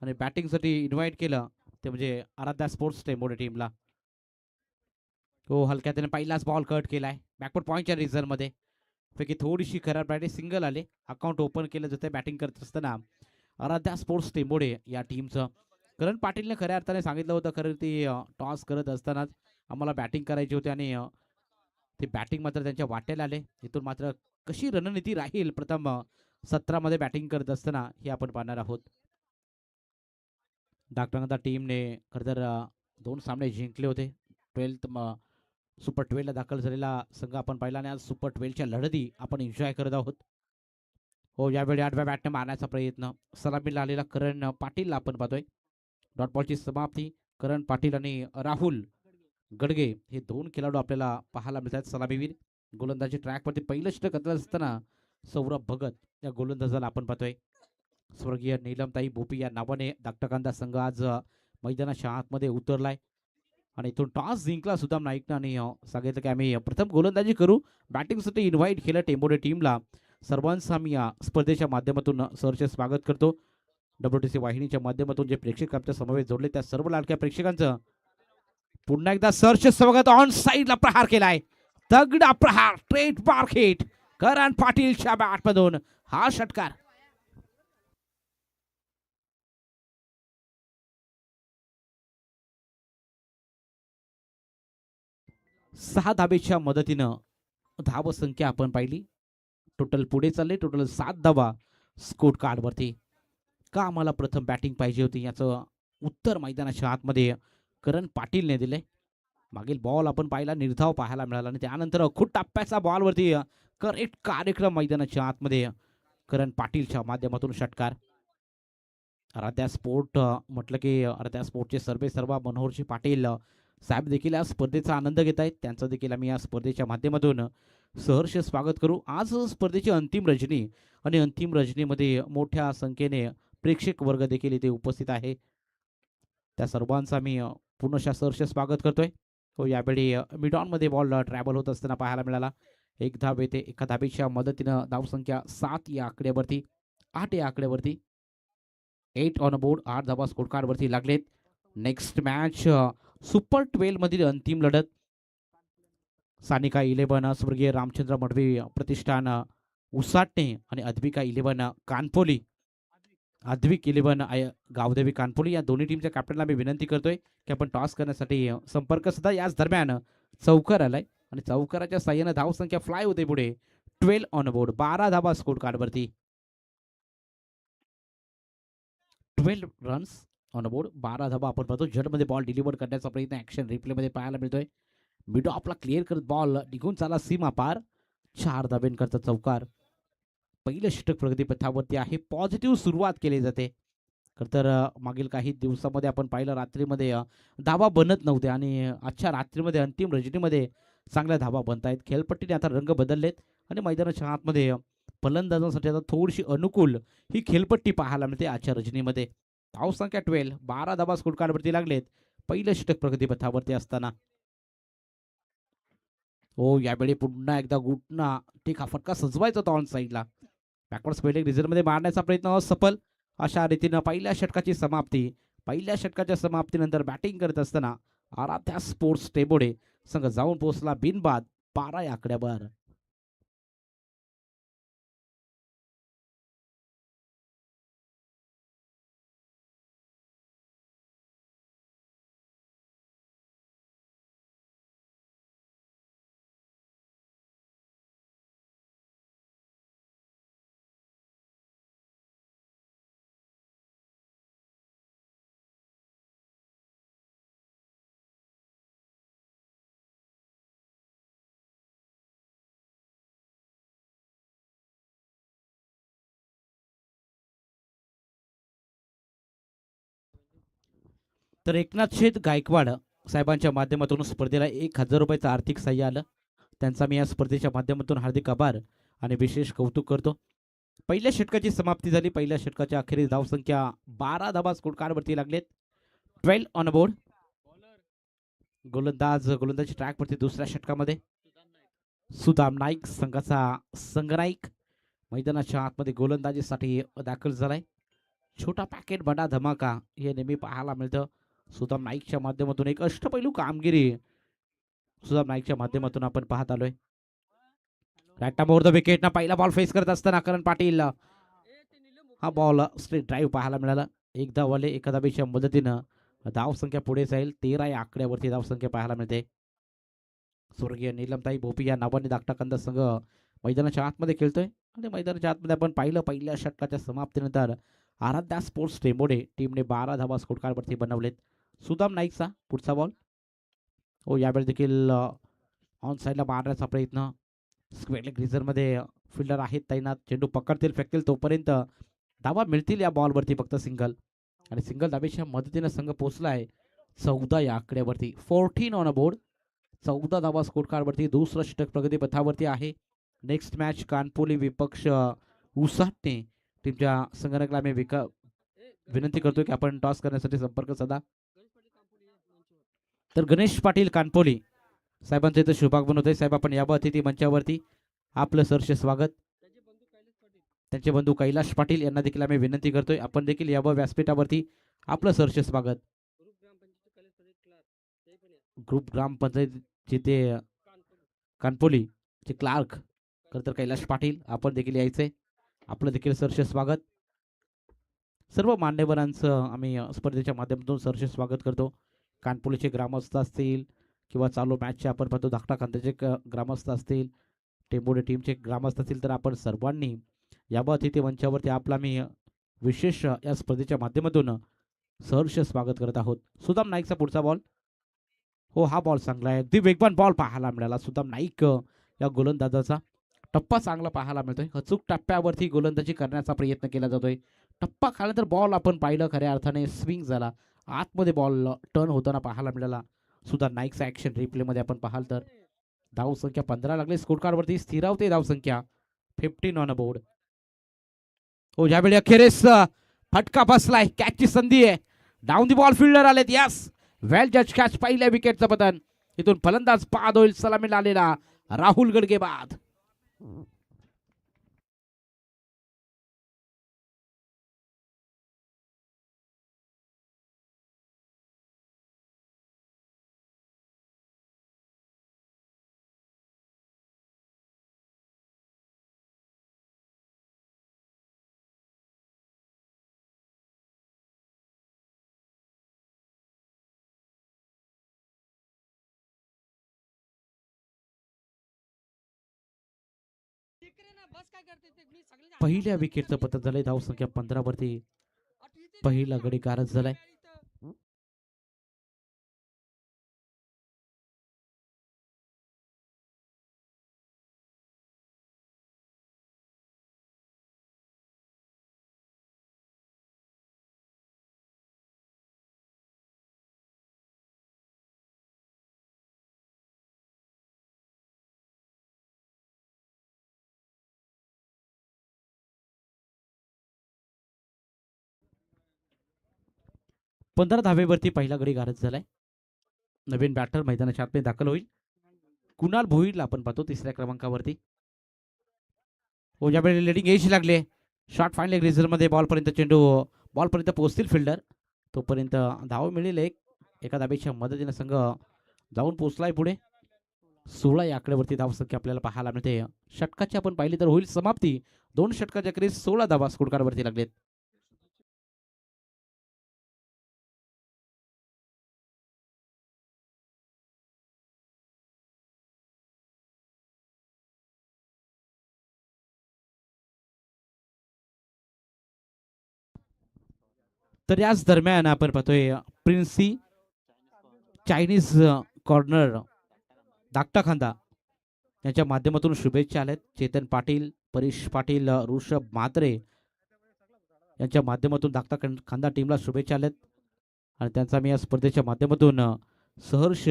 आणि बॅटिंगसाठी इन्व्हाइट केलं ते म्हणजे आराध्या स्पोर्ट्स टेंबोडे टीमला. हो, हलक्या त्याने पहिलाच बॉल कट केलाय बॅकवर्ड पॉईंटच्या रिझनमध्ये. पैकी थोडीशी खराब बॅटिंग, सिंगल आले. अकाउंट ओपन केलं जातं बॅटिंग करत असताना आराध्या स्पोर्ट्स टेंबोडे या टीमचं. करण पाटीलने खऱ्या अर्थाने सांगितलं होतं, खरं ती टॉस करत असतानाच आम्हाला बॅटिंग करायची होती आणि ते बॅटिंग मात्र त्यांच्या वाट्याला आले. इथून मात्र कशी रणनीती राहील प्रथम सत्रामध्ये बॅटिंग करत असताना हे आपण पाहणार आहोत. डाकटनाचा टीमने खरं तर 2 सामने जिंकले होते. 12th सुपर 12ला दाखल झालेला संघ आपण पाहिला आणि आज सुपर 12च्या लढती आपण एन्जॉय करत आहोत. हो, यावेळी 8व्या बॅटने मारण्याचा प्रयत्न सलामीला आलेला करण पाटीलला आपण पाहतोय. डॉट बॉलची समाप्ती. करण पाटील आणि राहुल गडगे हे 2 खेळाडू आपल्याला पाहायला मिळतात. सलामीवीर गोलंदाजी ट्रॅकवरती पहिलं षटक करत असताना सौरभ भगत या गोलंदाजाला आपण पाहतोय. स्वर्गीय नीलमताई भोपी या नावाने दागटकांदा संघ आज मैदानाच्या आतमध्ये उतरलाय आणि इथून टॉस जिंकला सुदाम नाईकनं आणि सांगितलं की आम्ही प्रथम गोलंदाजी करू. बॅटिंगसाठी इन्व्हाइट केलं टेंबोडे टीमला. सर्वांचं आम्ही या स्पर्धेच्या माध्यमातून सहर्ष स्वागत करतो. WTC वाहिनीच्या माध्यमातून जे प्रेक्षक आमच्या समवेत जोडले त्या सर्व लाडक्या प्रेक्षकांचं पुन्हा एकदा सहर्ष स्वागत. ऑन साईडला प्रहार केलाय, तगडा प्रहार, स्ट्रेट मार्केट करण पाटीलच्या बॅटमधून हा षटकार. 6 धाबेच्या मदतीनं धाव संख्या आपण पाहिली. टोटल पुढे चालले, टोटल 7 धावा स्कोर कार्डवरती. का आम्हाला प्रथम बॅटिंग पाहिजे होती याचं उत्तर मैदानाच्या आतमध्ये करण पाटीलने दिले. मागील बॉल आपण पाहिला, निर्धाव पाहायला मिळाला आणि त्यानंतर अखूट टप्प्याचा बॉलवरती करेक्ट कार्यक्रम मैदानाच्या आतमध्ये करण पाटीलच्या माध्यमातून षटकार. आराध्या स्पोर्ट म्हटलं की आराध्या स्पोर्टचे सर्वे सर्वा मनोहरजी पाटील साहेब देखील या स्पर्धेचा आनंद घेत आहेत. त्यांचं देखील आम्ही या स्पर्धेच्या माध्यमातून सहर्ष स्वागत करू. आज स्पर्धेची अंतिम रजनी आणि अंतिम रजनीमध्ये मोठ्या संख्येने प्रेक्षक वर्ग देखील इथे उपस्थित आहे. त्या सर्वांचा मी पुनश्च सहर्ष स्वागत करतोय. हो, यावेळी मिडॉनमध्ये बॉल ट्रॅव्हल होत असताना पाहायला मिळाला. एक धाव येते एका धाबेच्या मदतीनं. धावसंख्या 7 या आकड्यावरती, 8 या आकड्यावरती. 8 ऑन बोर्ड, 8 धावा स्कोर कार्डवरती लागलेत. नेक्स्ट मॅच सुपर 12 मधील अंतिम लढत. सानिका 11 स्वर्गीय रामचंद्र मडवी प्रतिष्ठान उसाटणे आणि अद्विका 11 कानपोली, अद्विक 11 गावदेवी कानपोली या दोन्ही टीमच्या कॅप्टनला मी विनंती करतोय की आपण टॉस करण्यासाठी संपर्क सुद्धा. याच दरम्यान चौकार आलाय आणि चौकाराच्या साह्यानं धावसंख्या फ्लाय होते पुढे. 12 ऑन बोर्ड, 12 धावा स्कोर कार्डवरती. 12 रन्स ऑन बोर्ड, 12 धावा आपण पाहतो. जडमध्ये बॉल डिलिव्हर करण्याचा प्रयत्न ऍक्शन रिप्लेमध्ये पाहायला मिळतोय. मिडो आपला क्लिअर करत बॉल निघून चाला सीमा पार. 4 धाब्यांकरता चौकार. पहिलं षटक प्रगतीपथावरती आहे. पॉझिटिव्ह सुरुवात केली जाते. तर मागील काही दिवसामध्ये आपण पाहिलं रात्रीमध्ये धावा बनत नव्हते आणि आजच्या रात्रीमध्ये अंतिम रजनीमध्ये चांगल्या धावा बनत आहेत. खेळपट्टीने आता रंग बदललेत आणि मैदानाच्या आतमध्ये फलंदाजांसाठी आता थोडीशी अनुकूल ही खेळपट्टी पाहायला मिळते आजच्या रजनीमध्ये. धावसंख्या 12, 12 धावा स्कोर कार्डवरती लागलेत पहिलं षटक प्रगतीपथावरती असताना. हो, यावेळी पुन्हा एकदा गुटना टेक हा फटका सजवायचा होता ऑन साईडला. बॅकवर्ड स्पेलिंग रिझल्टमध्ये मारण्याचा प्रयत्न असफल. अशा रीतीनं पहिल्या षटकाची समाप्ती. पहिल्या षटकाच्या समाप्तीनंतर बॅटिंग करत असताना आराध्या स्पोर्ट्स टेंबोडे संघ जाऊन पोहोचला बिनबाद 12 या आकड्यावर. तर एकनाथ शेठ गायकवाड साहेबांच्या माध्यमातून स्पर्धेला 1000 रुपयाचं आर्थिक सहाय्य आलं. त्यांचा मी या स्पर्धेच्या माध्यमातून हार्दिक आभार आणि विशेष कौतुक करतो. पहिल्या षटकाची समाप्ती झाली. पहिल्या षटकाच्या अखेरीस धावसंख्या 12 धावा स्कोर कार्डवरती लागलेत. 12 ऑन बोर्ड. गोलंदाजी ट्रॅकवरती दुसऱ्या षटकामध्ये सुदाम नाईक संघाचा संघ नाईक मैदानाच्या आतमध्ये गोलंदाजीसाठी दाखल झालाय. छोटा पॅकेट बडा धमाका हे नेहमी पाहायला मिळतं. सुदाम नाईकच्या माध्यमातून एक अष्टपैलू कामगिरी सुदाम नाईकच्या माध्यमातून आपण पाहत आलोय. रॅटा मोर द विकेट ना पहिला बॉल फेस करत असताना करण पाटील हा बॉल स्ट्रेट ड्राईव्ह पाहायला मिळाला. एक धावाले एका धावेच्या मदतीनं धावसंख्या पुढे जाईल. 13 या आकड्यावरती धावसंख्या पाहायला मिळते. स्वर्गीय नीलमताई भोपी या नावाने धाकटा कंद संघ मैदानाच्या आतमध्ये खेळतोय आणि मैदानाच्या आतमध्ये आपण पाहिलं पहिल्या षटकाच्या समाप्तीनंतर आराध्या स्पोर्ट्स टेंबोडे टीमने 12 धावा स्कोर कार्डवरती बनवलेत. सुदाम नाईकचा पुढचा बॉल हो यावेळी देखील ऑन साईडला मारण्याचा प्रयत्न. स्क्वेअर ग्रीझरमध्ये फिल्डर आहेत तैनात. चेंडू पकडतील फेकतील तोपर्यंत धावा मिळतील या बॉलवरती फक्त सिंगल आणि सिंगल धावेच्या मदतीनं संघ पोहोचला आहे 14 या आकड्यावरती. 14 ऑन अ बोर्ड. 14 धावा स्कोर कार्डवरती. दुसरं षटक प्रगती पथावरती आहे. नेक्स्ट मॅच कानपोली विपक्ष उसाटणे टीमच्या संगणकाला मी विनंती करतोय की आपण टॉस करण्यासाठी संपर्क साधा. तर गणेश पाटील कानपोली साहेबांचं इथं शुभागमन होतंय. साहेब आपण यावं अतिथी मंचावरती. आपलं सहर्ष स्वागत. त्यांचे बंधू कैलाश पाटील यांना देखील आम्ही विनंती करतोय आपण देखील यावं व्यासपीठावरती. आपलं सहर्ष स्वागत. ग्रुप ग्रामपंचायत जिथे कानपोली चे क्लार्क तर कैलाश पाटील आपण देखील यायचंय. आपलं देखील सहर्ष स्वागत. सर्व मान्यवरांचं आम्ही स्पर्धेच्या माध्यमातून सहर्ष स्वागत करतो. कानपोलीचे ग्रामस्थ असतील किंवा चालू मॅचचे आपण पाहतो धाकटा कांद्याचे ग्रामस्थ असतील, टेंबोडे टीमचे ग्रामस्थ असतील, तर आपण सर्वांनी याबा अतिथी मंचावरती आपला मी विशेष या स्पर्धेच्या माध्यमातून सहर्ष स्वागत करत आहोत. सुदाम नाईकचा पुढचा बॉल हो हा बॉल चांगला आहे. अगदी वेगवान बॉल पाहायला मिळाला. सुदाम नाईक या गोलंदाजाचा टप्पा चांगला पाहायला मिळतोय. अचूक टप्प्यावरती गोलंदाजी करण्याचा प्रयत्न केला जातोय. टप्पा खाल्यानंतर बॉल आपण पाहिलं खऱ्या अर्थाने स्विंग झाला. आतमध्ये बॉल टर्न होताना पाहायला मिळाला. सुदाम नाईकचा ऍक्शन रिप्लेमध्ये आपण पाहाल तर धावसंख्या 15 लागले. स्कोर कार्डवरती स्थिरावते धावसंख्या 15 ऑन अ बोर्ड. हो यावेळी अखेरीस फटका बसलाय. कॅचची संधी आहे. डाऊन दी बॉल फिल्डर आलेत. यस वेल जज कॅच. पहिल्या विकेटचं पतन. इथून फलंदाज बाद होईल. सलामीला आलेला राहुल गडगे बाद. पहिल्या विकेटचं पतन झालंय. धावसंख्या 15 वरती पहिला गडी गारज झालाय. पंधरा धावेवरती पहिला गडी गारज झालाय. नवीन बॅटर मैदानाच्या आतमध्ये दाखल होईल. कुणाल भोईरला आपण पाहतो तिसऱ्या क्रमांकावरती. हो यावेळी लेडिंग एज लागले. शॉट फाईनल ग्रीझर मध्ये बॉल पर्यंत चेंडू बॉल पर्यंत पोहोचतील फिल्डर तोपर्यंत धाव मिळेल. एका धावेच्या मदतीने संघ जाऊन पोहोचलाय पुढे. 16 या आकड्यावरती धावसंख्या आपल्याला पाहायला मिळते. षटकाची आपण पाहिली तर होईल समाप्ती. 2 षटकाच्या अखेरीस 16 धावा स्कोर कार्डवरती लागलेत. तर याच दरम्यान आपण पाहतोय प्रिन्सी चायनीज कॉर्नर धाकटा खांदा यांच्या माध्यमातून शुभेच्छा आल्यात. चेतन पाटील, परेश पाटील, ऋषभ म्हात्रे यांच्या माध्यमातून धाकटा खांदा टीमला शुभेच्छा आल्यात आणि त्यांचा मी या स्पर्धेच्या माध्यमातून सहर्ष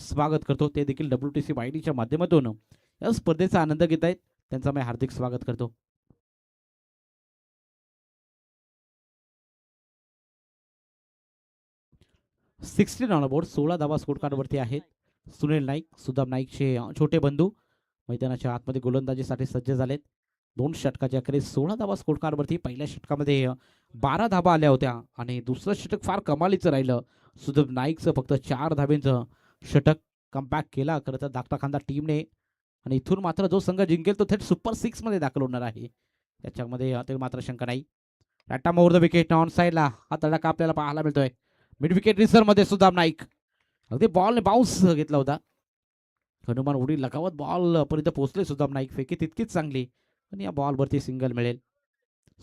स्वागत करतो. ते देखील WTC वाहिनीच्या माध्यमातून या स्पर्धेचा आनंद घेत आहेत. त्यांचा मी हार्दिक स्वागत करतो. 16 ऑन बोर्ड. 16 धावा स्कोर कार्डवरती आहेत. सुनील नाईक, सुदाम नाईकचे छोटे बंधू मैदानाच्या आतमध्ये गोलंदाजीसाठी सज्ज झालेत. 2 षटकाच्या अखेरीस 16 धावा स्कोर कार्डवरती. पहिल्या षटकामध्ये 12 धावा आल्या होत्या आणि दुसरं षटक फार कमालीचं राहिलं. सुदीप नाईकचं फक्त 4 धावेंचं षटक कमबॅक केला खरं तर धाकटा खांदा टीमने. आणि इथून मात्र जो संघ जिंकेल तो थेट सुपर 6 मध्ये दाखल होणार आहे, त्याच्यामध्ये ते मात्र शंका नाही. Tata more the wicket on साईडला हा तडाखा आपल्याला पाहायला मिळतोय. मिड विकेट रिसर मध्ये सुद्धा नाईक अगदी बॉलने बाउन्स घेतला होता. हनुमान उडी लगावत बॉल पर्यंत पोहोचले सुद्धा नाईक. फेकी तितकीच चांगली आणि या बॉलवरती सिंगल मिळेल.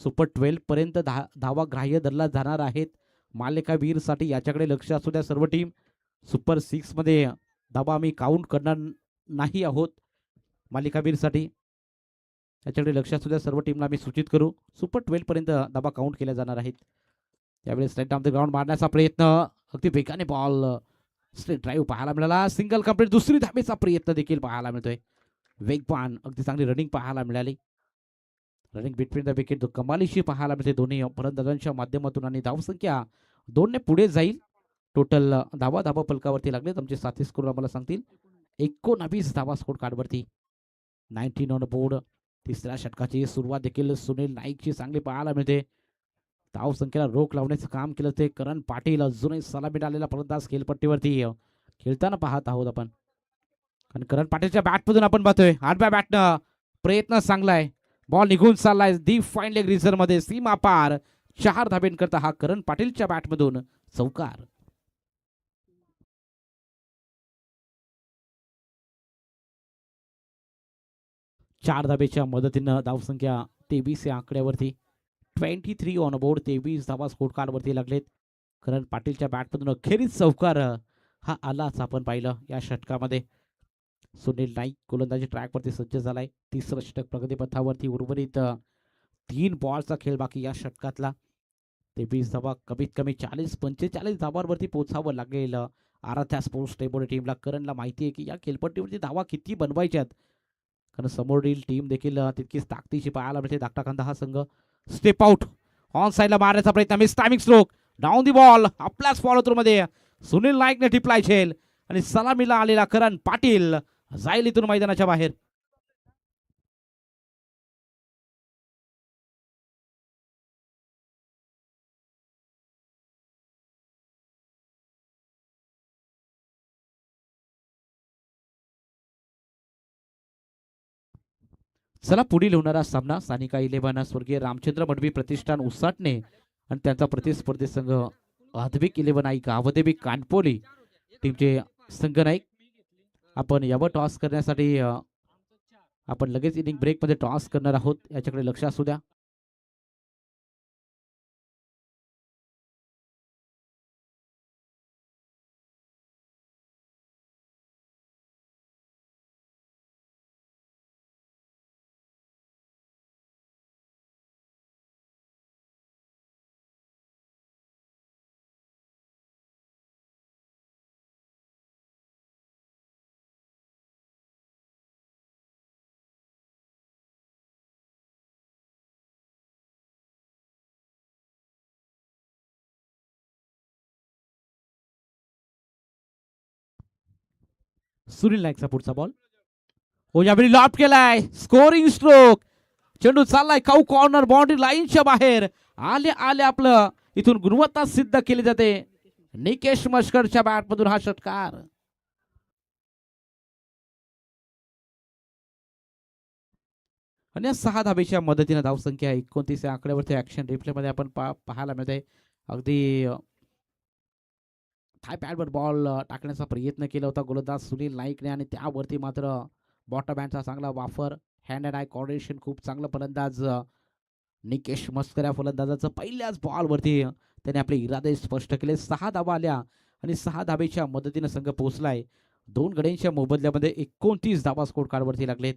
सुपर 12 पर्यंत धावा ग्राह्य धरला जाणार आहेत मालिकावीरसाठी. याच्याकडे लक्ष असू द्या सर्व टीम. सुपर 6 मध्ये धावा आम्ही काउंट करणार नाही आहोत मालिकावीरसाठी, याच्याकडे लक्ष असू द्या सर्व टीमला आम्ही सूचित करू. सुपर 12 पर्यंत धावा काउंट केल्या जाणार आहेत. त्यावेळेस स्ट्रेट ऑन द ग्राउंड मारण्याचा प्रयत्न, अगदी वेगाने बॉल स्ट्रेट ड्राईव्ह पाहायला मिळाला. Single complete. दुसरी धावेचा प्रयत्न देखील पाहायला मिळतोय. वेगवान अगदी चांगली रनिंग पाहायला मिळाली. रनिंग बिटवीन द विकेट कमालीशी पाहायला मिळते दोन्ही फलंदाजांच्या माध्यमातून. आणि धावसंख्या 2 ने पुढे जाईल. टोटल धावा फलकावरती लागलेत. आमचे साथी स्कोर आम्हाला सांगतील. 19 धावा स्कोर कार्डवरती. 19 on board. तिसऱ्या षटकाची सुरुवात देखील सुनील नाईकची चांगली पाहायला मिळते. धावसंख्येला रोख लावण्याचं काम केलं ते करण पाटील. अजूनही सलामी आलेला फलंदाज खेळपट्टीवरती खेळताना पाहत आहोत आपण. आणि करण पाटीलच्या बॅटमधून आपण पाहतोय 8व्या बॅटनं प्रयत्न चांगला आहे. बॉल निघून चाललाय दी फाईन लेग रिझर मध्ये. सीमा पार 4 धाबेंकरता हा करण पाटीलच्या बॅटमधून चौकार. चार धाबेच्या मदतीनं धावसंख्या 23 या आकड्यावरती. 23 ऑन बोर्ड. 23 धावा स्कोर कार्डवरती लागलेत. करण पाटीलच्या बॅटमधून अखेरीच चौकार हा आलाच आपण पाहिलं या षटकामध्ये. सुनील नाईक गोलंदाजी ट्रॅकवरती सज्ज झालाय. तिसरं षटक प्रगतीपथावरती. उर्वरित 3 बॉलचा खेळ बाकी या षटकातला. 23 धावा कमीत कमी 40-45 धावांवरती पोहोचावं लागेल आराध्या स्पोर्ट्स टेबोडे टीमला. करणला माहिती आहे की या खेळपट्टीवरती धावा किती बनवायच्यात, कारण समोरील टीम देखील तितकीच ताकदीची पाहायला मिळते. धाकटा खांदा हा संघ. स्टेप आउट ऑन साईडला मारण्याचा प्रयत्न. Miss timing stroke. Down the ball. आपल्याच फॉलो थ्रू मध्ये सुनील नाईकने टिपलाय झेल आणि सलामीला आलेला करण पाटील जाईल इथून मैदानाच्या बाहेर. चला पुढील होणारा सामना सानिका 11 स्वर्गीय रामचंद्र मडवी प्रतिष्ठान उसाटणे आणि त्यांचा प्रतिस्पर्धी संघ आधविक 11 आई गावदेवी कानपोली टीमचे संघ नाईक. आपण यावर टॉस करण्यासाठी आपण लगेच इनिंग ब्रेक मध्ये टॉस करणार आहोत, याच्याकडे लक्ष असू द्या. सुनील नाईकचा पुढचा बॉल. हो यावेळी लॉप केलाय. Scoring stroke. चेंडू चाललाय काऊ कॉर्नर बाउंड्री लाईनच्या बाहेर. आले आले आपलं इथून गुणवत्ता सिद्ध केली जाते. निकेश मस्करच्या बॅटमधून हा षटकार. आणि 6 धाबेच्या मदतीने धावसंख्या 29 या आकड्यावरती ऍक्शन रिप्ले मध्ये आपण पाहायला मिळते. अगदी थाय पॅडवर बॉल टाकण्याचा प्रयत्न केला होता गोलंदाज सुनील नाईकने आणि त्यावरती मात्र बॉटम हँडचा चांगला वापर. हँड अँड आय कोऑर्डिनेशन खूप चांगलं फलंदाज निकेश मस्कर या फलंदाजाचं पहिल्याच बॉलवरती त्याने आपले इरादे स्पष्ट केले. 6 धावा आल्या आणि 6 धाबेच्या मदतीने संघ पोहोचलाय. 2 गड्यांच्या मोबदल्यामध्ये 29 धावा स्कोर कार्डवरती लागलेत.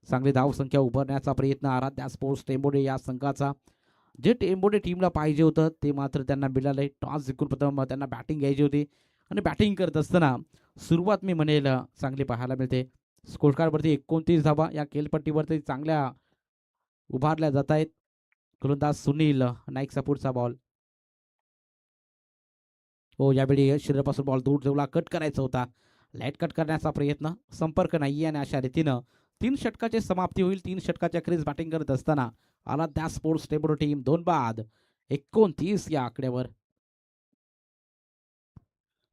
चांगली धावसंख्या उभारण्याचा प्रयत्न आराध्या स्पोर्ट्स टेंबोडे या संघाचा. जे टेंबोडे टीमला पाहिजे होतं ते मात्र त्यांना मिळालंय. टॉस जिंकून प्रथम त्यांना बॅटिंग घ्यायची होती आणि बॅटिंग करत असताना सुरुवात मी म्हणेल चांगली पाहायला मिळते. स्कोर कार्डवरती 29 धावा या खेळपट्टीवरती चांगल्या उभारल्या जात आहेत. गोलंदाज सुनील नाईकचा पुढचा बॉल. हो यावेळी शरीरापासून बॉल दूर ठेवला. कट करायचा होता. लाईट कट करण्याचा प्रयत्न. संपर्क नाहीये आणि अशा रीतीनं 3 षटकाची समाप्ती होईल. 3 षटकाच्या अखेरीस बॅटिंग करत असताना आराध्या स्पोर्ट्स टेबल टीम 2 बाद 29 या आकड्यावर.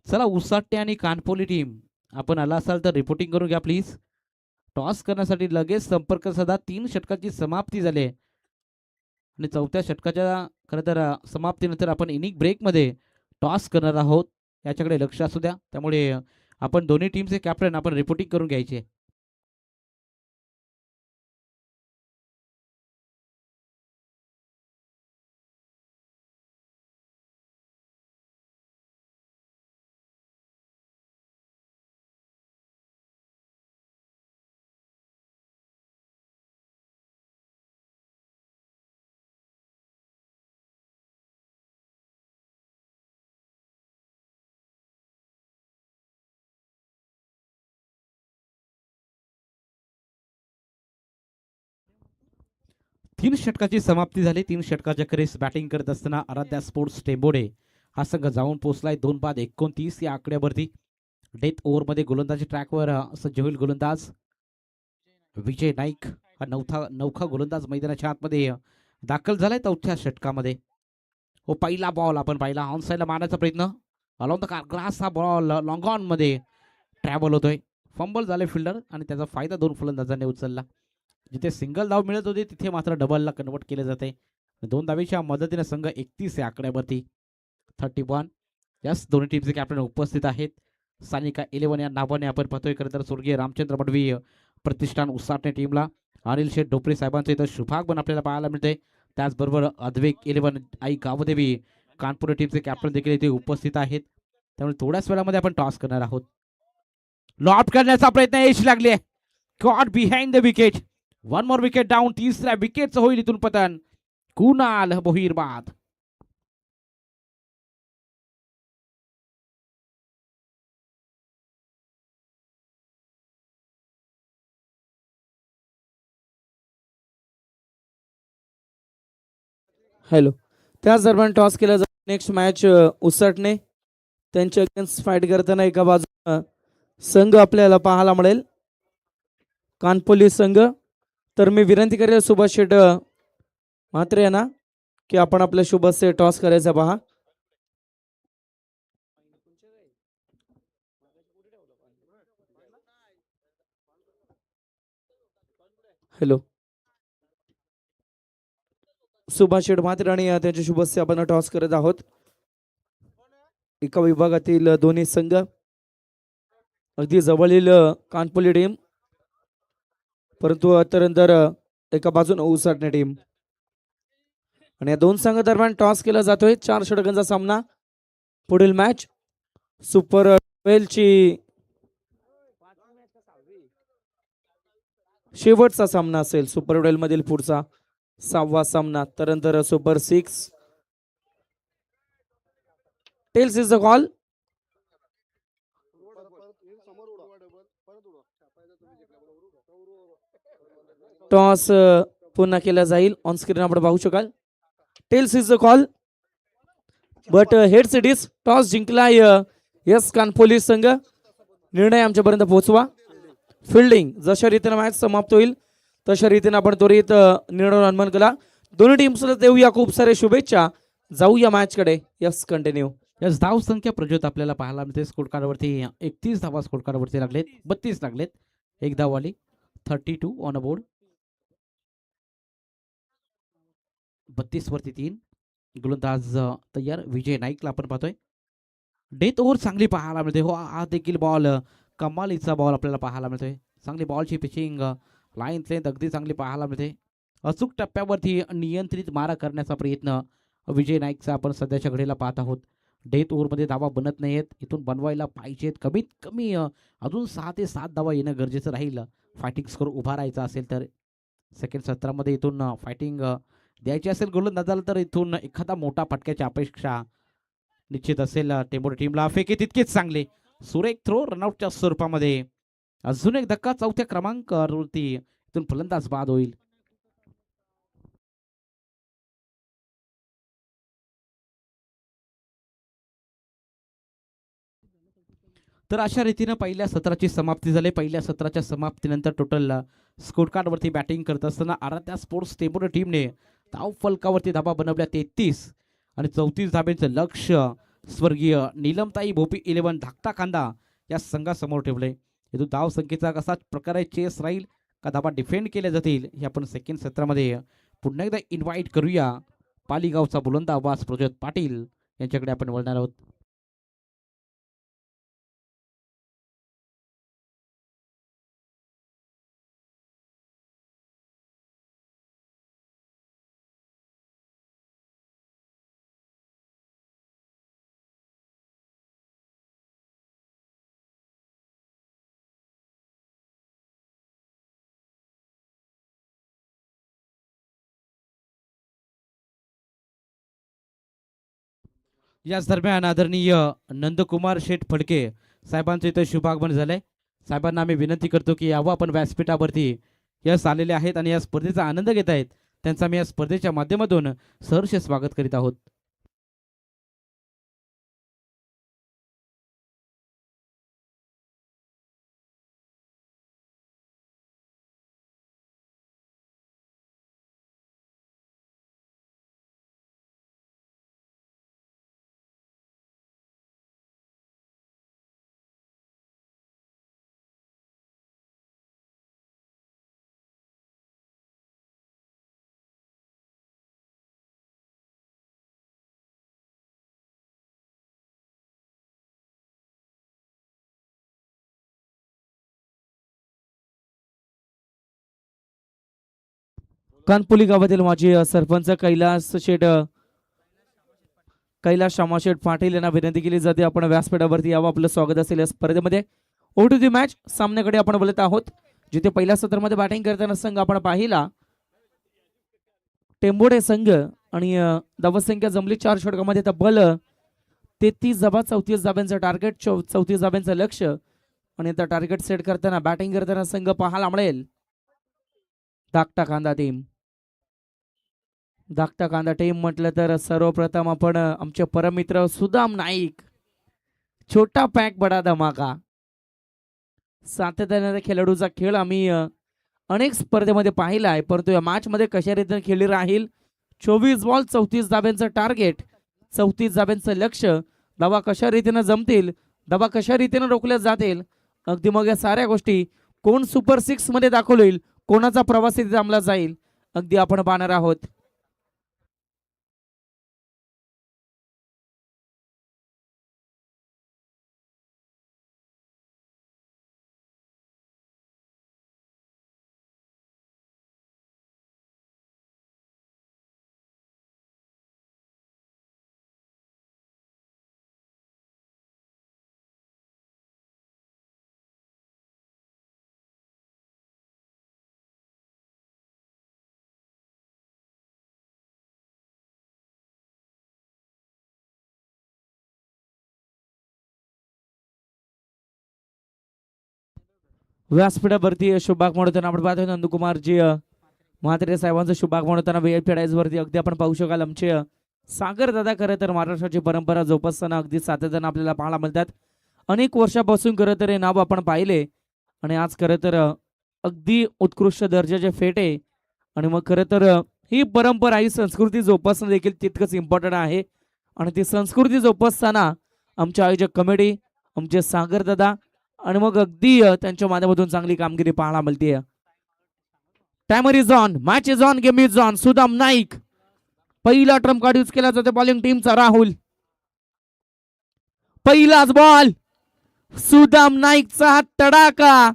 चला उसाटे आणि कानपोली टीम आपण आला असाल तर रिपोर्टिंग करून घ्या प्लीज. टॉस करण्यासाठी लगेच संपर्क साधा. 3 षटकाची समाप्ती झाली आणि चौथ्या षटकाच्या खरं तर समाप्तीनंतर आपण इनिंग ब्रेकमध्ये टॉस करणार आहोत. याच्याकडे लक्ष असू द्या. त्यामुळे आपण दोन्ही टीमचे कॅप्टन आपण रिपोर्टिंग करून घ्यायचे. तीन षटकाची समाप्ती झाली. 3 षटकाच्या अखेरीस बॅटिंग करत असताना आराध्या स्पोर्ट्स टेंबोडे हा संघ जाऊन पोहोचलाय 2 बाद 29 या आकड्यावरती. डेथ ओव्हरमध्ये गोलंदाजी ट्रॅकवर सज्ज होईल गोलंदाज विजय नाईक. हा नवखा गोलंदाज मैदानाच्या आतमध्ये दाखल झालाय चौथ्या षटकामध्ये. हो पहिला बॉल आपण पाहिला ऑन साईडला मारण्याचा प्रयत्न अलॉंग द ग्रास. हा बॉल लॉंग ऑन मध्ये ट्रॅव्हल होतोय. फंबल झाले फिल्डर आणि त्याचा फायदा 2 फलंदाजांनी उचलला. जिथे सिंगल धाव मिळत होती तिथे मात्र डबलला कन्वर्ट केले जाते. 2 धावेच्या मदतीने संघ 31 या आकड्यावरती 31. याच दोन्ही टीमचे कॅप्टन उपस्थित आहेत. सानिका 11 या नावाने आपण पाहतोय. खरं तर स्वर्गीय रामचंद्र मडवी प्रतिष्ठान उसाटणे टीमला अनिल शेठ ढोपरे साहेबांचं इथं शुभागमन आपल्याला पाहायला मिळते. त्याचबरोबर अद्वैक 11 आई गावदेवी कानपूर टीमचे कॅप्टन देखील इथे उपस्थित आहेत. त्यामुळे थोड्याच वेळामध्ये आपण टॉस करणार आहोत. लॉट करण्याचा प्रयत्न यश लागले. God behind the wicket. 1 more wicket down. तिसऱ्या विकेटचं होईल इथून पतन. कुणाल भोईर बाद. हॅलो. त्याच दरम्यान टॉस केला जातो. नेक्स्ट मॅच उसाटणे त्यांच्या अगेन्स्ट फाईट करताना एका बाजूला संघ आपल्याला पाहायला मिळेल कानपोली संघ. तर मी विनंती करेल सुभाष शेठ मात्र आहे ना की आपण आपल्या शुभस्य टॉस करायचा पहा. हॅलो. सुभाष शेठ मात्र आणि त्यांच्या शुभस्य आपण टॉस करत आहोत. एका विभागातील दोन्ही संघ अगदी जवळील कानपोली टीम परंतु त्यानंतर एका बाजून उसाटणे टीम आणि या दोन संघ दरम्यान टॉस केला जातोय. 4 षटकांचा सामना. पुढील मॅच सुपर 12 ची शेवटचा सामना असेल. सुपर 12 मधील पुढचा 6वा सामना. त्यानंतर super 6 tails is the call. Toss पुन्हा केला जाईल. ऑन स्क्रीन आपण पाहू शकाल. Tails is the call but heads it is. Toss जिंकलाय यस कानपोली संघ. निर्णय आमच्यापर्यंत पोहोचवा. फिल्डिंग जशा रीतीने मॅच समाप्त होईल तशा रीतीने आपण त्वरित निर्णय अनमान केला. दोन्ही टीम्सला देऊया खूप सारे शुभेच्छा. जाऊया मॅच कडे. Yes continue. यस धाव संख्या प्रज्योत आपल्याला पाहायला मिळते. स्कोर कार्डवरती 31 धावा स्कोर कार्डवरती लागलेत. 32 लागलेत. एक धाववाली 32 ऑन अ बोर्ड. 32 वरती 3 गोलंदाज तयार. विजय नाईकला आपण पाहतोय. डेथ ओव्हर चांगली पाहायला मिळते. हो हा देखील बॉल कमालीचा बॉल आपल्याला पाहायला मिळतोय. चांगली बॉलची पिचिंग लाईन लेंथ अगदी चांगली पाहायला मिळते. अचूक टप्प्यावरती नियंत्रित मारा करण्याचा प्रयत्न विजय नाईकचा आपण सध्याच्या घडीला पाहत आहोत. डेथ ओव्हरमध्ये धावा बनत नाहीत. इथून बनवायला पाहिजेत. कमीत कमी अजून 6 ते 7 धावा येणं गरजेचं राहील. फायटिंग स्कोर उभा राहायचा असेल तर. सेकंड सत्रामध्ये इथून फायटिंग द्यायची असेल गोलंदाजाला तर इथून एखादा मोठा फटक्याची अपेक्षा निश्चित असेल टेंबोडे टीमला. फेकी तितकेच चांगले. सुरेख थ्रो रनआउटच्या स्वरूपामध्ये. अजून एक धक्का 4थ्या क्रमांकावरती इथून फलंदाज बाद होईल. तर अशा रीतीनं पहिल्या सत्राची समाप्ती झाली. पहिल्या सत्राच्या समाप्तीनंतर टोटल स्कोर कार्डवरती बॅटिंग करत असताना आराध्या स्पोर्ट्स टेंबुर्णी टीमने धाव फलकावरती धाबा बनवल्या 33 आणि 34 धाब्यांचं लक्ष स्वर्गीय नीलमताई भोपी 11 धाकटा कांदा या संघासमोर ठेवले. हेतू धाव संख्येचा कसा प्रकारे चेस राहील का धाबा डिफेंड केल्या जातील हे आपण सेकंड सत्रामध्ये पुन्हा एकदा इन्व्हाइट करूया. पालीगावचा बुलंद आवाज प्रज्योत पाटील यांच्याकडे आपण वळणार आहोत. याच दरम्यान आदरणीय नंदकुमार शेठ फडके साहेबांचं इथं शुभागमन झालंय. साहेबांना आम्ही विनंती करतो की यावं आपण व्यासपीठावरती. यश आलेले आहेत आणि या स्पर्धेचा आनंद घेत आहेत. त्यांचा आम्ही या स्पर्धेच्या माध्यमातून सहर्ष स्वागत करीत आहोत. कानपुली गावातील माजी सरपंच कैलास श्यामाशेठ पाटील यांना विनंती केली जाते आपण व्यासपीठावरती यावं. आपलं स्वागत असेल या स्पर्धेमध्ये. ओ टू दी मॅच सामन्याकडे आपण बोलत आहोत. जिथे पहिल्या सत्रामध्ये बॅटिंग करताना संघ आपण पाहिला टेंबोडे संघ आणि धावसंख्या जमली 4 षटकामध्ये तब्बल 33 धाबा 34 धाब्यांचं टार्गेट 34 धाब्यांचं लक्ष आणि आता टार्गेट सेट करताना बॅटिंग करताना संघ पाहायला मिळेल धाकटा कांदा टीम म्हटलं तर सर्वप्रथम आपण आमचे परमित्र सुदाम नाईक छोटा पॅक बडा धमाका सातत्याने खेळाडूचा खेळ आम्ही अनेक स्पर्धेमध्ये पाहिला आहे. परंतु या मॅच मध्ये कशा रीतीने खेळली राहील 24 बॉल 34 धाब्यांचं टार्गेट 34 धाब्यांचं लक्ष धावा कशा रीतीने जमतील धावा कशा रीतीने रोखल्या जातील अगदी मग या साऱ्या गोष्टी कोण सुपर 6 मध्ये दाखवलं होईल कोणाचा प्रवास इथे थांबला जाईल अगदी आपण पाहणार आहोत. व्यासपीठावरती शुभाग म्हणताना आपण पाहतोय नंदकुमारजी म्हात्रे साहेबांचं शुभाग म्हणताना VIP डायस वरती अगदी आपण पाहू शकाल आमचे सागर दादा खरं तर महाराष्ट्राची परंपरा जोपासताना अगदी सातत्यानं आपल्याला पाहायला मिळतात. अनेक वर्षापासून खरं तर हे नाव आपण पाहिले आणि आज खरं तर अगदी उत्कृष्ट दर्जाचे फेटे आणि मग खरं तर ही परंपरा ही संस्कृती जोपासणं देखील तितकंच इम्पॉर्टंट आहे आणि ती संस्कृती जोपासताना आमचे आयोजक कमिटी आमचे सागर दादा आणि मग अगदी त्यांच्या माध्यमातून चांगली कामगिरी पाहायला मिळते. Timer is on, match is on, game is on. Sudam Naik पहिला ट्रम्प कार्ड यूज केला जातो बॉलिंग टीमचा. राहुल पहिलाच बॉल सुदाम नाईकचा तडाका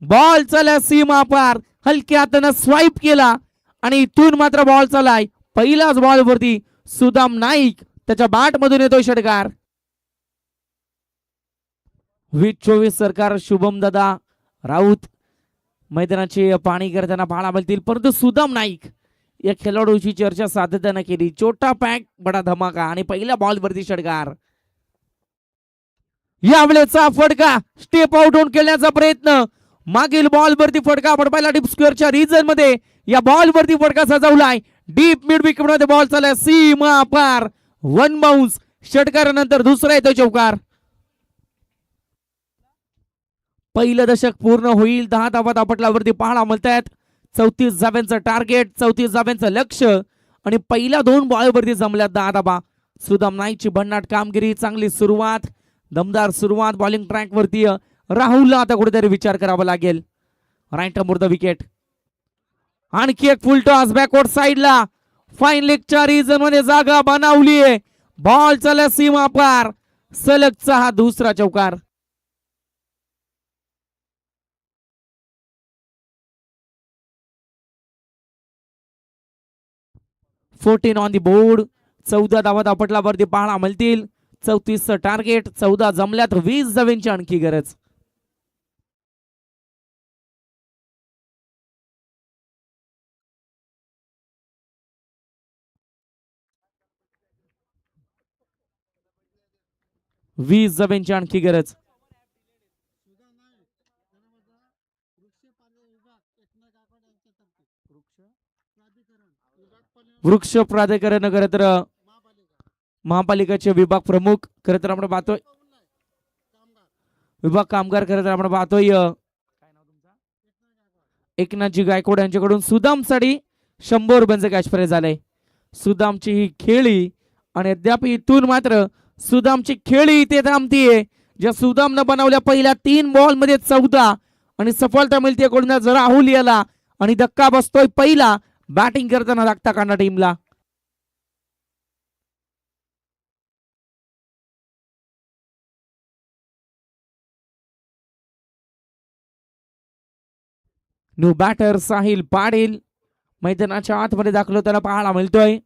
बॉल चला सीमा पार हलक्या हाताने स्वाईप केला आणि इथून मात्र बॉल चलाय पहिलाच बॉल वरती सुदाम नाईक त्याच्या बॅट मधून येतोय षटकार. 20-24 सरकार शुभम दादा राऊत मैदानाची पाणी करताना पाहायला मिळतील परंतु सुदाम नाईक या खेळाडूची चर्चा सातत्याने केली. छोटा पॅक बडा धमाका आणि पहिल्या बॉल वरती षटकार. यावेळेचा फटका स्टेप आउट होऊन खेळण्याचा प्रयत्न मागील बॉल वरती फटका आपण पाहिला डीप स्क्वेअरच्या रिजन मध्ये या बॉल वरती फटका सजवलाय. डीप मिड विकेट मध्ये बॉल चालला सीमा पार 1 बाउन्स षटकारानंतर दुसरा येतो चौकार. पहिलं दशक पूर्ण होईल. 10 धावा धापटल्यावरती पाहायला मिळतायत. 34 धाब्यांचं टार्गेट, 34 धाब्यांचं लक्ष आणि पहिल्या 2 बॉलवरती जमल्यात 10 धाबा. सुदाम नाईकची भन्नाट कामगिरी, चांगली सुरुवात, दमदार सुरुवात बॉलिंग ट्रॅक वरती. राहुलला आता कुठेतरी विचार करावा लागेल. Write the wicket. आणखी एक फुल टॉस बॅकवर्ड साईडला. फाईन लेगच्या रिजन मध्ये जागा बनवलीये. बॉल चला सीमा पार. सलगचा हा दुसरा चौकार. Fourteen on the board. 14 धावा धापटल्यावरती पाहायला मिळतील. 34 टार्गेट, 14 जमल्यात, 20 धावांची आणखी गरज. वीस धावांची आणखी गरज. वृक्ष प्राधिकरण खरं तर महापालिकेचे विभाग प्रमुख खरं तर आपण पाहतोय. विभाग कामगार खरं तर आपण पाहतोय एकनाथजी गायकवाड यांच्याकडून सुदामसाठी 100 रुपयांचं कॅश प्राइज झालंय. सुदामची ही खेळी आणि अद्याप इथून मात्र सुदामची खेळी इथे थांबतीये. ज्या सुदामनं बनवल्या पहिल्या 3 बॉल मध्ये 14 आणि सफलता मिळते कडून राहुल याला आणि धक्का बसतोय पहिला बॅटिंग करताना लागता कांडा टीमला. न्यू बॅटर साहिल पाटील मैदानाच्या आतमध्ये दाखल त्याला पाहायला मिळतोय.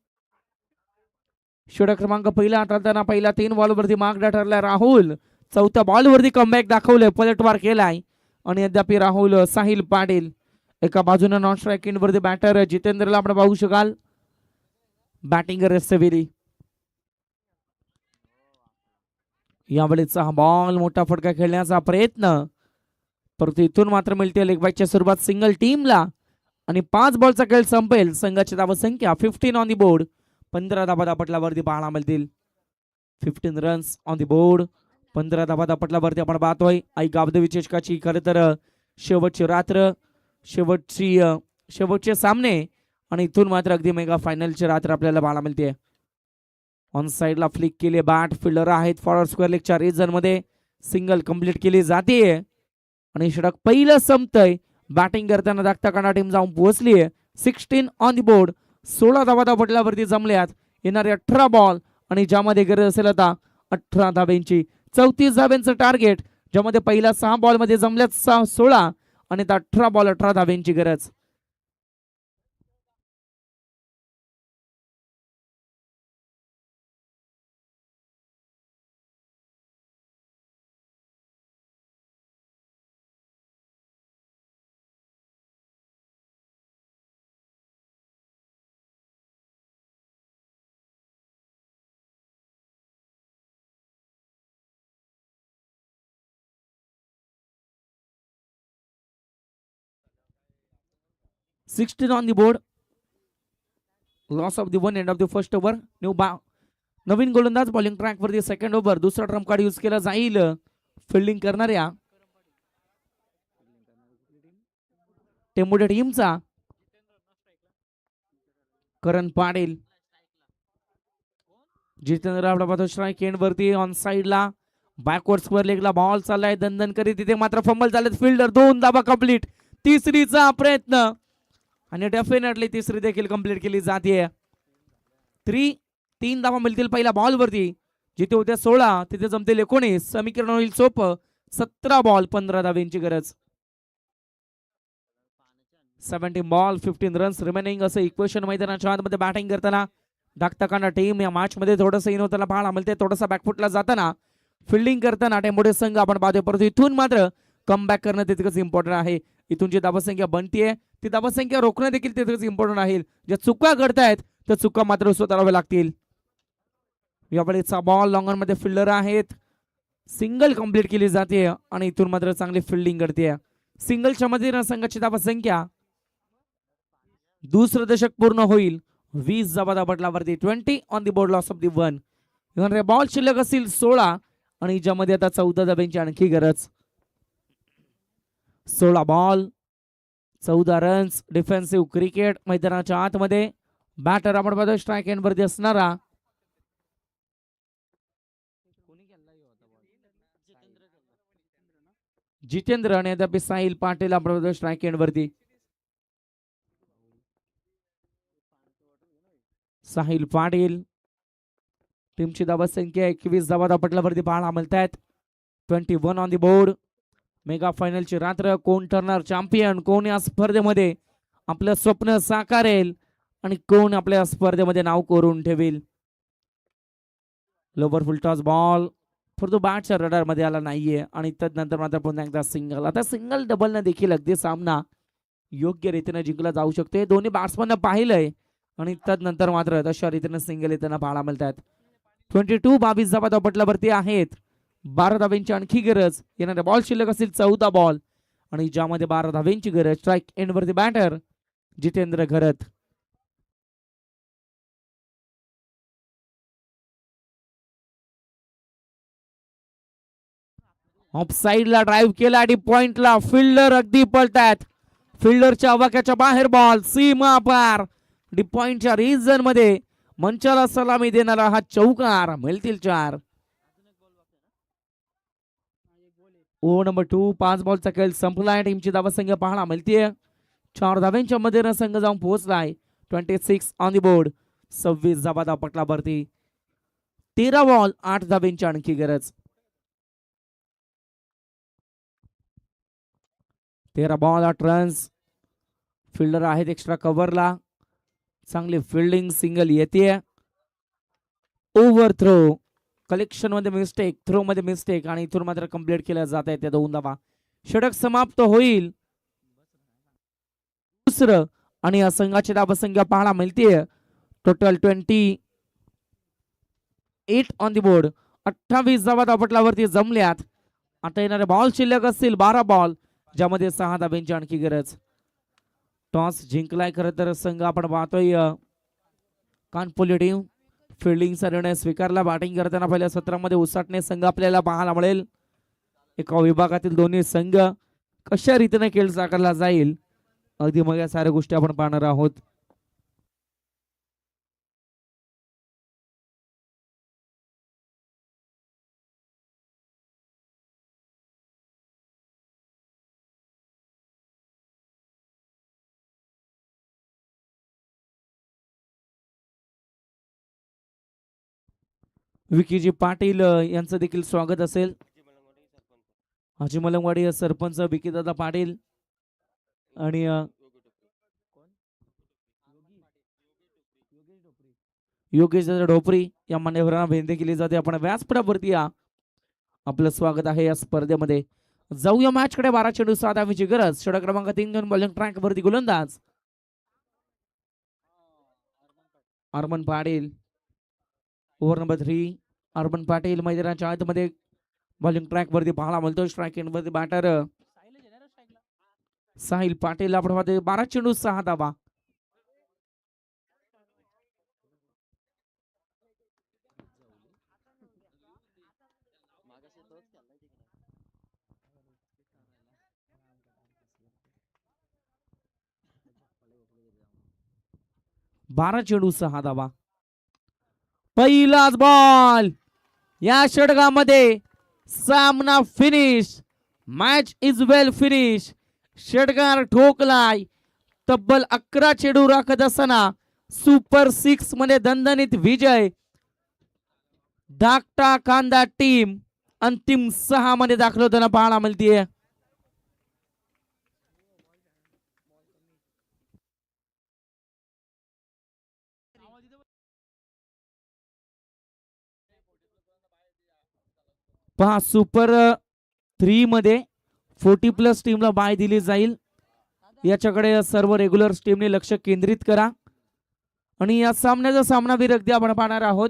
षटक क्रमांक पहिला हाताळताना पहिल्या 3 बॉलवरती मार्गडा ठरलाय राहुल. 4थ्या बॉलवरती कमबॅक दाखवलंय, पलटवार केलाय आणि अद्याप राहुल साहिल पाटील एका बाजूने नॉन स्ट्रायकिंग वरती बॅटर जितेंद्रला आपण पाहू शकाल. बॅटिंगर सवेरी यावेळेचा हा बॉल मोठा फटका खेळण्याचा प्रयत्न, परंतु इथून मात्र मिळते लेग बायच्या सुरुवात सिंगल टीमला आणि 5 बॉलचा खेळ संपेल. संघाची धावा संख्या 15 ऑन दी बोर्ड. 15 धावा धापटल्यावरती पाहायला मिळतील. 15 रन्स ऑन दी बोर्ड. 15 धावा धापटल्यावरती आपण पाहतोय आई गावदे विशेषकाची खरं तर शेवटची रात्र, शेवटचे सामने आणि इथून मात्र अगदी मेगा फायनलची रात्र आपल्याला पाहायला मिळते. ऑन साइडला फ्लिक केली बॅट. फिल्डर आहेत फॉरवर्ड स्क्वेअर लेगच्या रिजन मध्ये. सिंगल कंप्लीट केली जाते आणि षटक पहिलं संपतंय. बॅटिंग करताना दाखता कांडा टीम जाऊन पोहोचलीये. 16 ऑन दी बोर्ड. 16 धावा धापटल्यावरती जमल्यात. येणारे 18 बॉल आणि ज्यामध्ये गरज असेल आता 18 धाब्यांची. 34 धाब्यांचं टार्गेट, ज्यामध्ये पहिल्या 6 बॉल मध्ये जमल्यात 16 आणि 18 बॉल 18 धाब्यांची गरज. Sixteen on the board. Loss of the 1 end of the first over. नवीन गोलंदाज बॉलिंग ट्रॅक वरती सेकंड ओव्हर. दुसरा ट्रम्प कार्ड यूज केला जाईल फिल्डिंग करणाऱ्या टेंबुडे टीमचा. करण पाटील. जितेंद्र आपला पाहतो स्ट्राईक एंड वरती ऑन साइडला. बॅकवर्ड स्क्वेअर लेगला बॉल चाललाय दणदण करीत. तिथे मात्र फंबल झालेत. फिल्डर 2 धाबा कंप्लीट. तिसरीचा प्रयत्न आणि डेफिनेटली तिसरी देखील कंप्लीट केली जाते. 3 धावा मिळतील पहिल्या बॉल वरती. जिथे होत्या 16 तिथे जमतील 19. समीकरण होईल सोपं. 17 बॉल 15 धाव्यांची गरज. 17 बॉल 15 रन्स रिमेनिंग असं इक्वेशन मैदानाच्या आतमध्ये बॅटिंग करताना दाखता कांडा टीम या मॅच मध्ये थोडंसं इनोताला पाहायला मिळते. थोडासा बॅकफुटला जाताना फिल्डिंग करताना टेंबुडे संघ आपण पाहतोय, परंतु इथून मात्र कमबॅक करणं तितकंच इम्पॉर्टंट आहे. इथून जी धावसंख्या बनतीये ती धावसंख्या रोखणं देखील तितकंच इम्पॉर्टंट आहे. ज्या चुका घडतायत त्या चुका मात्र स्वतःला लागतील. यावेळेचा बॉल लॉंगन मध्ये फिल्डर आहेत. सिंगल कंप्लीट केली जाते आणि इथून मात्र चांगली फिल्डिंग करते. सिंगलच्या मध्ये संघाची धावसंख्या दुसरं दशक पूर्ण होईल. 20 धावा धापटल्यावरती 20 on the board. Loss of the 1. Ball शिल्लक असतील 16 आणि ज्यामध्ये आता 14 धाब्यांची आणखी गरज. 16 बॉल 14 रन्स. डिफेन्सिव्ह क्रिकेट मैदानाच्या आतमध्ये. बॅटर आपण पाहतो स्ट्राईक एंड वरती असणारा जितेंद्र आणि अद्याप साहिल पाटील आपण पाहतो स्ट्राईक एंड वरती. साहिल पाटील टीमची धावसंख्या 21 धावा पटलावरती पाहायला मिळतात. 21 ऑन दी बोर्ड. मेगा फायनलची रात्र. कोण ठरणार चॅम्पियन, कोण या स्पर्धेमध्ये आपलं स्वप्न साकारेल आणि कोण आपल्या स्पर्धेमध्ये नाव कोरून ठेवेल. लोवर फुल टॉस बॉल परंतु बॅटच्या रडार मध्ये आला नाहीये आणि त्यानंतर मात्र पुन्हा एकदा सिंगल. आता सिंगल डबल न देखील अगदी सामना योग्य रीतीने जिंकला जाऊ शकते. दोन्ही बॅट्समॅन पाहिलंय आणि त्यानंतर मात्र तशा रीतीने सिंगल येताना पाहायला मिळतात. 22 धावा पटलावरती आहेत. 12 धाव्यांची आणखी गरज. येणारे बॉल शिल्लक असतील 14 बॉल आणि ज्यामध्ये 12 धाव्यांची गरज. स्ट्राईक एंड वरती बॅटर जितेंद्र घरत. ऑफ साइडला ड्राईव्ह केला आणि पॉइंटला फिल्डर अगदी पळतात. फिल्डरच्या आवाक्याच्या बाहेर बॉल सीमा पार. डी पॉइंटच्या रिजन मध्ये मंचाला सलामी देणारा हा चौकार. मिळतील 4. Over number 2. 5 बॉलचा खेळ संपलाय. टीमची धावसंख्या पाहायला मिळते 4 धाव्यांच्या मध्ये संघ जाऊन पोहोचलाय. 26 ऑन दी बोर्ड. 26 धावा पटलावरती. 13 बॉल 8 धाव्यांची आणखी गरज. 13 बॉल 8 रन्स. फिल्डर आहेत एक्स्ट्रा कव्हरला. चांगली फिल्डिंग. सिंगल येते. Over throw. कलेक्शन मध्ये मिस्टेक, थ्रो मध्ये मिस्टेक आणि इथून मात्र कंप्लीट केल्या जात आहे त्या 2 धावा. षटक समाप्त होईल. दुसरं आणि या संघाची धावसंख्या पाहायला मिळते टोटल 28 ऑन दी बोर्ड. 28 धावा धावपटलावरती जमल्यात. आता येणारे बॉल शिल्लक असतील 12 बॉल ज्यामध्ये 6 धाब्यांची आणखी गरज. टॉस जिंकलाय खरं तर संघ आपण पाहतोय कानपोली टीम. फिल्डिंगचा निर्णय स्वीकारला. बॅटिंग करताना पहिल्या सत्रामध्ये उसाटणे संघ आपल्याला पाहायला मिळेल. एका विभागातील दोन्ही संघ कशा रीतीने खेळ साकारला जाईल अगदी मग या साऱ्या गोष्टी आपण पाहणार आहोत. विकीजी पाटील यांचं देखील स्वागत असेल. हाजी मलंगवाडी सरपंच विकीदादा पाटील आणि योगेश ढोपरी या मान्यवरांना विनंती केली जाते आपण व्यासपीठावरती या. आपलं स्वागत आहे या स्पर्धेमध्ये. जाऊया मॅच कडे. 12 चेंडू 7 धावेची गरज. षटक क्रमांक 3 घेऊन बॉलिंग ट्रॅक वरती गोलंदाज अर्मन पाटील. Over number 3. अर्मन पाटील मैदानाच्या आतमध्ये बॉलिंग ट्रॅक वरती पाहायला मिळतो. स्ट्राईक एंड वरती बॅटर साहिल पाटील आपण पाहतोय. 12 चेंडू 6 धावा. चेंडू 6 धावा. पहिलाच बॉल. या षटकामध्ये सामना finish. Match is well finish. षटकार ठोकलाय. तब्बल 11 चेंडू राखत असताना सुपर 6 मध्ये दणदणीत विजय. धाकटा कांदा टीम अंतिम 6 मध्ये दाखल होताना पाहायला मिळतीये. पहा सुपर 3 मध्ये 40+ टीमला बाय दिली जाईल. याच्याकडे सर्व रेग्युलर टीमने लक्ष केंद्रित करा आणि या सामन्याचा सामनावीर अगदी आपण पाहणार आहोत.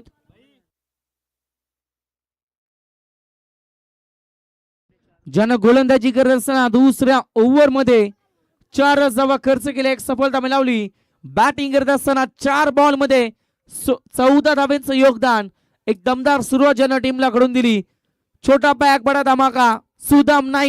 ज्यानं गोलंदाजी करत असताना दुसऱ्या ओव्हर मध्ये 4 धावा खर्च केल्या, एक सफलता मिळवली. बॅटिंग करत असताना 4 बॉल मध्ये 14 धाव्यांचं योगदान. एक दमदार सुरुवात ज्यानं टीमला घडून दिली. छोटा पॅक बडा धमाका. सुदाम नाईक